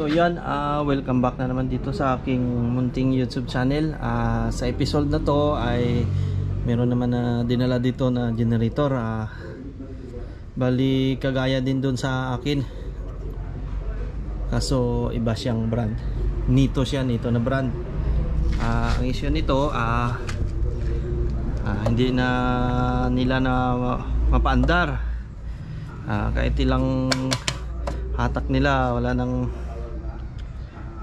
So yan, welcome back na naman dito sa aking munting YouTube channel. Sa episode na to ay meron naman na dinala dito na generator. Bali kagaya din doon sa akin, kaso iba siyang brand. Nito siya, Nito na brand. Ang issue nito, hindi na nila na mapaandar. Kahit ilang hatak nila,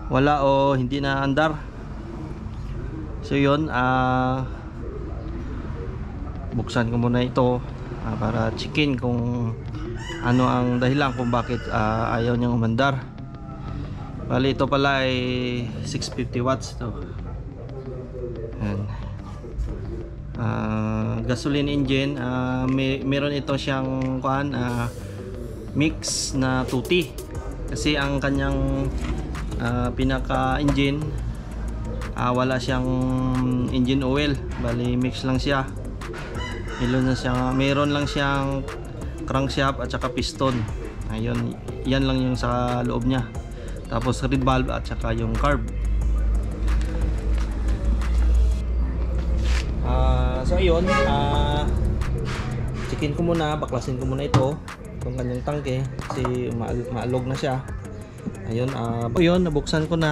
wala o hindi na andar. So yun, buksan ko muna ito para checkin kung ano ang dahilan kung bakit ayaw niyang umandar. Bali ito pala ay 650 watts to. Gasoline engine. Meron ito siyang mix na tuti, kasi ang kanyang pinaka engine wala siyang engine oil. Bali mix lang siya. Meron lang siyang crankshaft at saka piston. Ayun, yan lang yung sa loob niya. Tapos red valve at saka yung carb. So ayun, checkin ko muna, baklasin ko muna itong kanyang tangke kasi maalog na siya. Ayun, yun, nabuksan ko na.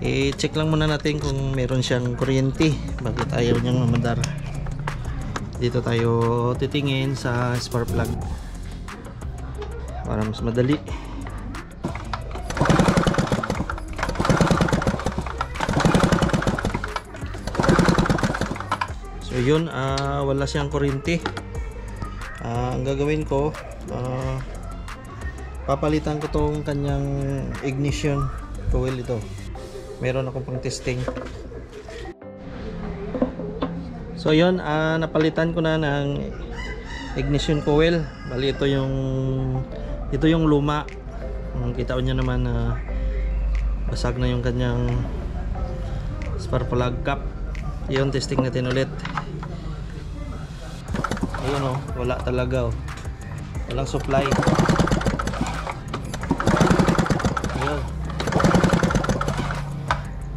I-check lang muna natin kung meron siyang kuryente, bakit ayaw niyang mamadar. Dito tayo titingin sa spark plug para mas madali. So yun, wala siyang kuryente. Ang gagawin ko, papalitan ko tong kanyang ignition coil. Ito meron akong pang testing. So yun, napalitan ko na ng ignition coil. Bali ito yung luma. Kita nyo naman na basag na yung kanyang spark plug cap. Yun, testing natin ulit. Ayun, wala talaga, walang supply. Ayun.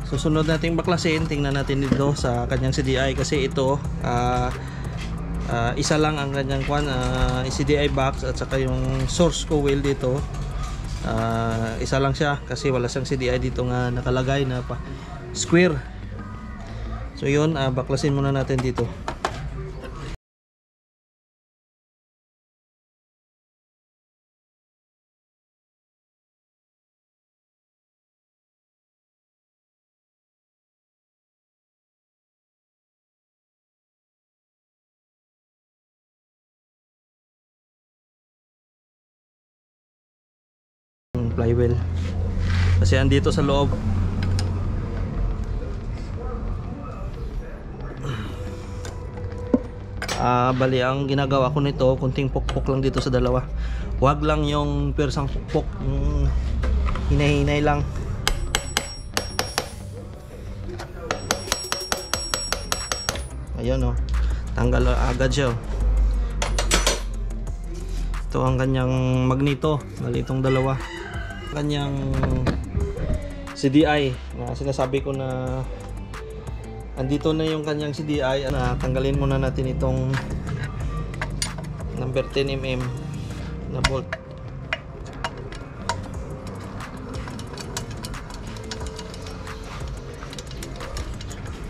Susunod nating baklasin, tingnan natin dito sa kanyang CDI, kasi ito isa lang ang kanyang CDI box at saka yung source coil dito. Isa lang siya kasi wala siyang CDI dito nga nakalagay na square. So yun, baklasin muna natin dito. Flywheel kasi andito sa loob. Bali ang ginagawa ko nito, kunting pukpok lang dito sa dalawa. Huwag lang yung persang pukpok, hinay-hinay lang. Ayun, tanggal agad siya. Ito ang kanyang magneto. Bali itong dalawa, kanyang CDI na sinasabi ko na andito na yung kanyang CDI. Tanggalin muna natin itong number 10mm na bolt.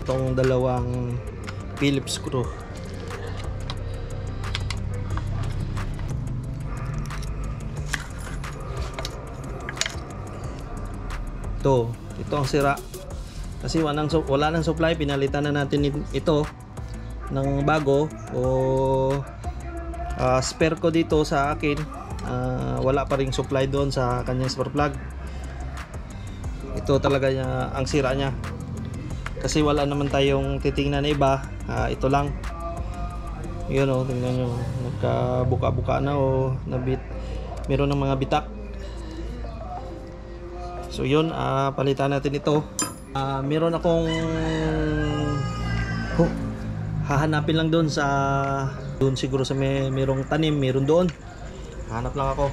Itong dalawang Phillips screw. Ito ang sira kasi wala nang supply. Pinalitan na natin ito ng bago, spare ko dito sa akin. Wala pa ring supply doon sa kanyang spark plug. Ito talaga ang sira niya, kasi wala naman tayong titingnan na iba. Ito lang. Yun, tingnan nyo, nagkabuka-buka na meron ng mga bitak. So yun, palitan natin ito. Meron akong hahanapin lang doon siguro sa merong tanim, meron doon. Hanap lang ako.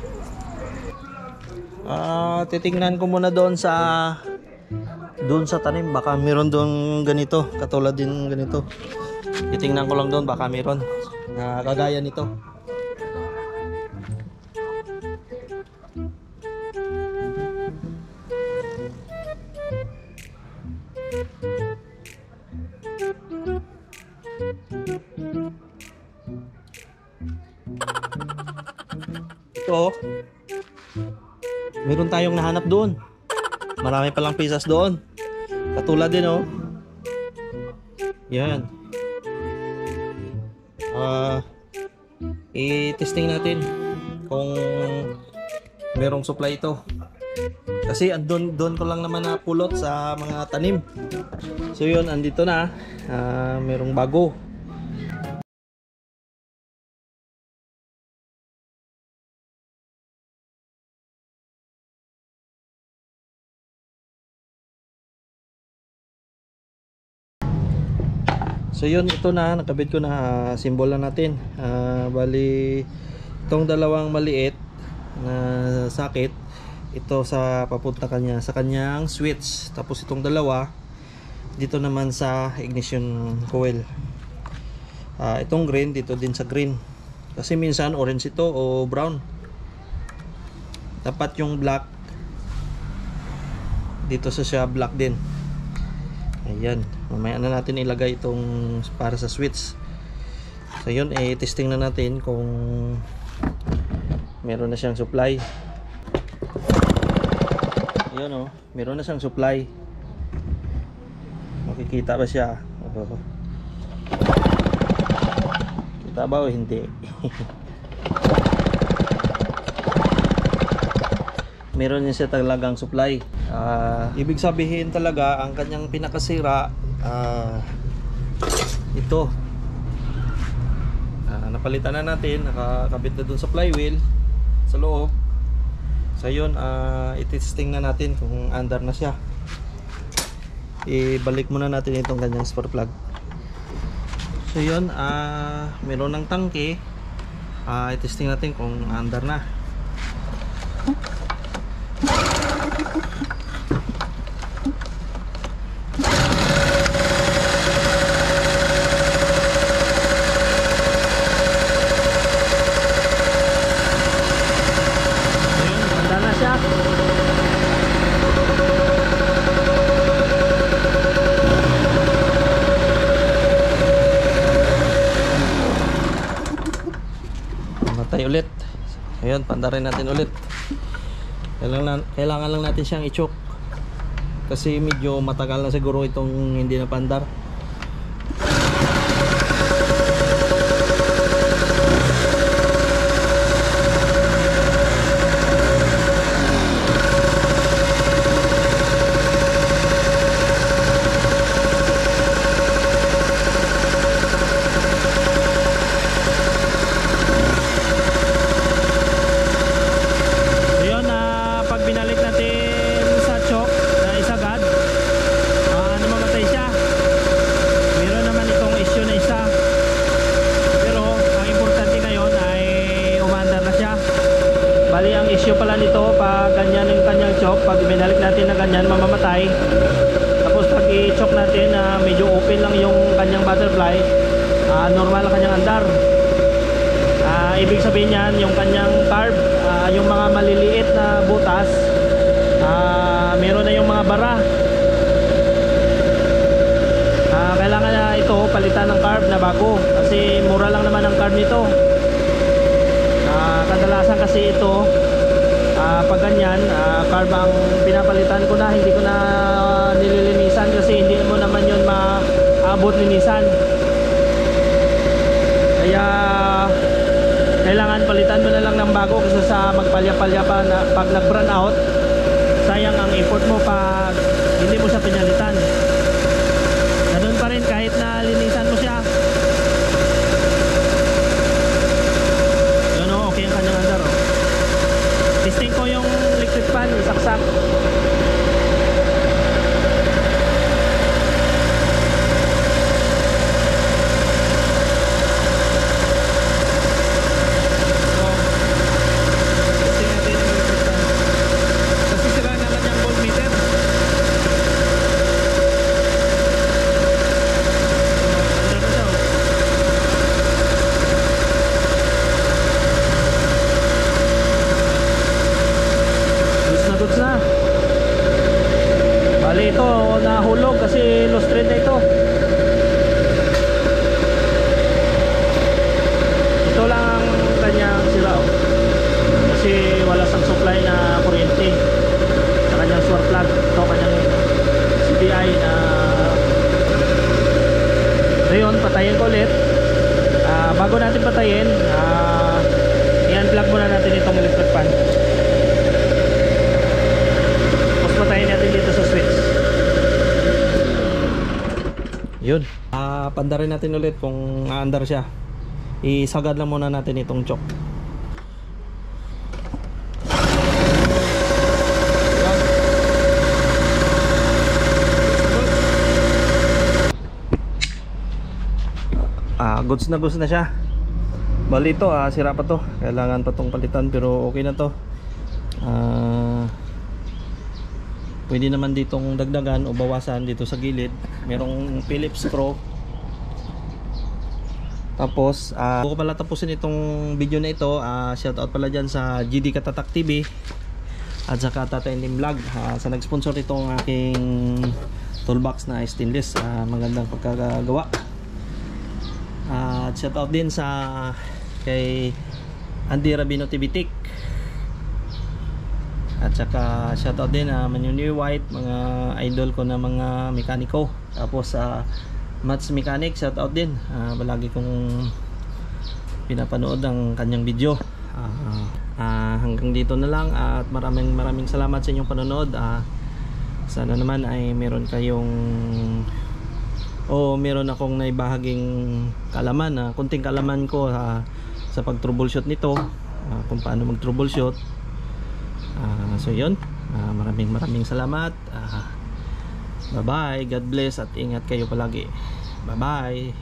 Titingnan ko muna doon sa tanim, baka meron doon ganito, katulad din ganito. Titingnan ko lang doon, baka meron na kagaya nito. Ito, meron tayong nahanap doon. Marami palang pisas doon. Katulad din, oh. Yan. I-testing natin kung merong supply ito. Kasi doon ko lang naman napulot sa mga tanim. So yun, andito na. Merong bago. So yun, ito na, nakabit ko na, symbol na natin. Bali, itong dalawang maliit na sakit, ito sa papunta kanya sa kanyang switch. Tapos itong dalawa, dito naman sa ignition coil. Itong green, dito din sa green. Kasi minsan orange ito o brown. Dapat yung black, dito sa siya black din. Ayan, mamaya na natin ilagay itong para sa switch. So yun, testing na natin kung meron na siyang supply. Ayan, oh, meron na siyang supply. Makikita ba siya? Kita ba o hindi? Meron niya siya talagang supply. Ibig sabihin talaga ang kanyang pinakasira, ito. Napalitan na natin, nakakabit na dun sa flywheel sa loob. So yun, i-testing na natin kung andar na siya. Ibalik muna natin itong kanyang spark plug. So yun, meron ng tangke. I-testing natin kung andar na. Ulit. Ayun, pandarin natin ulit. Kailangan lang natin siyang i-choke. Kasi medyo matagal na siguro itong hindi na pandar. Bali ang issue pala nito, pag ganyan yung kanyang choke, pag binalik natin na ganyan, mamamatay. Tapos pag i-choke natin, medyo open lang yung kanyang butterfly, normal ang kanyang andar. Ibig sabihin yan, yung kanyang carb, yung mga maliliit na butas, meron na yung mga bara. Kailangan na ito palitan ng carb na bago, kasi mura lang naman ang carb nito. Kadalasan kasi ito, pag ganyan, carb ang pinapalitan ko na, hindi ko na nililinisan kasi hindi mo naman yun maabot linisan. Kaya kailangan palitan mo na lang ng bago kasi sa magpalya-palya pa na pag nag-burn out, sayang ang effort mo pag hindi mo siya pinalitan. Ganun pa rin kahit na linisan mo siya. Testing ko yung electric fan, saksak. Testing natin yung electric fan. ulit. Bago natin patayin, i-unplug muna natin itong electric fan. Tapos patayin natin dito sa switch. Yun. Pandarin natin ulit kung aandar siya. Isagad lang muna natin itong choke. Goods na siya. Bali ito, sira pa to. Kailangan pa tong palitan, pero okay na to. Pwede naman ditong dagdagan o bawasan dito sa gilid. Merong Phillips screw. Tapos bago pala tapusin itong video na ito, shoutout pala dyan sa GD Katatak TV at saka Tatay Lim Vlog sa nag-sponsor itong aking toolbox na stainless. Magandang pagkagawa. At shoutout din sa kay Andy Rabino TVTech. At saka shoutout din Manyuni White, mga idol ko na mga mekaniko. Tapos Mats Mechanic, shoutout din. Palagi kong pinapanood ang kanyang video. Hanggang dito na lang at maraming salamat sa inyong panonood. Sana naman ay meron akong naibahaging kalaman, kunting kalaman ko sa pag-troubleshoot nito, kung paano mag-troubleshoot. So yun, maraming salamat. Bye bye, God bless at ingat kayo palagi. Bye bye.